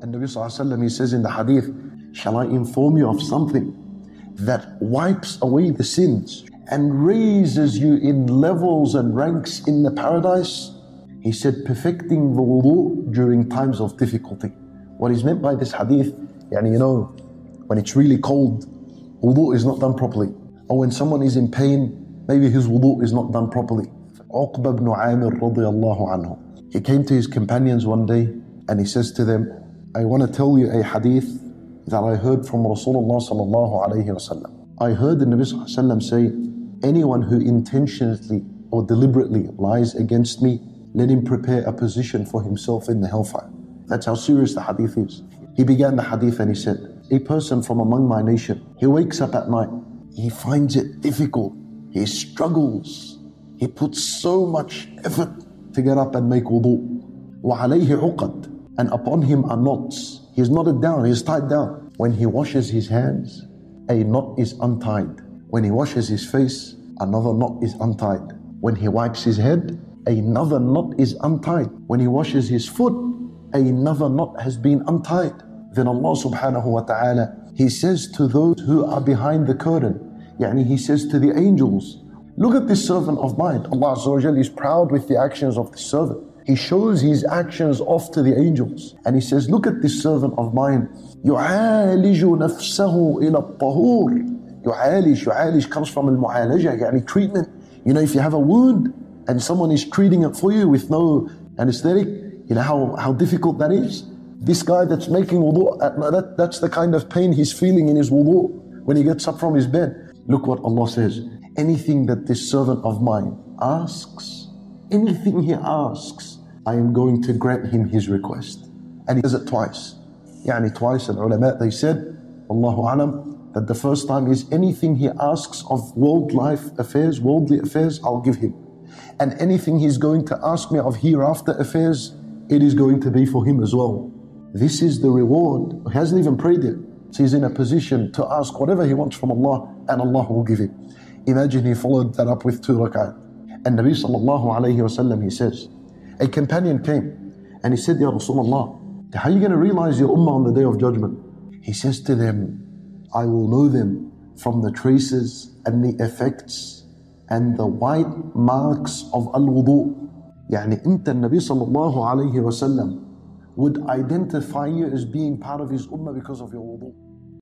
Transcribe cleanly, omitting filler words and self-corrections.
And Nabi Sallallahu Alaihi Wasallam, he says in the hadith, shall I inform you of something that wipes away the sins and raises you in levels and ranks in the paradise? He said, perfecting the wudu during times of difficulty. What is meant by this hadith, when it's really cold, wudu is not done properly. Or when someone is in pain, maybe his wudu is not done properly. Uqba ibn Amir radiyallahu anhu, he came to his companions one day and he says to them, I want to tell you a hadith that I heard from Rasulullah sallallahu alayhi wasallam. I heard the Nabi sallallahu alayhi wasallam say, anyone who intentionally or deliberately lies against me, let him prepare a position for himself in the hellfire. That's how serious the hadith is. He began the hadith and he said, a person from among my nation, he wakes up at night, he finds it difficult, he struggles, he puts so much effort to get up and make wudu. وَعَلَيْهِ عُقَدْ, and upon him are knots. He's knotted down, he's tied down. When he washes his hands, a knot is untied. When he washes his face, another knot is untied. When he wipes his head, another knot is untied. When he washes his foot, another knot has been untied. Then Allah subhanahu wa ta'ala, He says to those who are behind the curtain, He says to the angels, look at this servant of mine. Allah Azza wa Jal is proud with the actions of the servant. He shows his actions off to the angels. And He says, look at this servant of mine. يُعَالِجُ نَفْسَهُ إِلَى الطَّهُورِ. يُعَالِج comes from al-mu'alaja, treatment. If you have a wound and someone is treating it for you with no anesthetic, how difficult that is. This guy that's making wudu, that's the kind of pain he's feeling in his wudu when he gets up from his bed. Look what Allah says. Anything that this servant of mine asks, anything he asks, I am going to grant him his request. And He does it twice. Twice, and ulama, they said, Allahu alam, that the first time is anything he asks of worldly affairs, I'll give him. And anything he's going to ask me of hereafter affairs, it is going to be for him as well. This is the reward. He hasn't even prayed yet. So he's in a position to ask whatever he wants from Allah, and Allah will give him. Imagine he followed that up with 2 rak'at. And Nabi sallallahu alayhi wasallam, he says, a companion came and he said, Ya Rasulullah, how are you going to realize your ummah on the day of judgment? He says to them, I will know them from the traces and the effects and the white marks of al-wudu. Nabi sallallahu alayhi wasallam would identify you as being part of his ummah because of your wudu.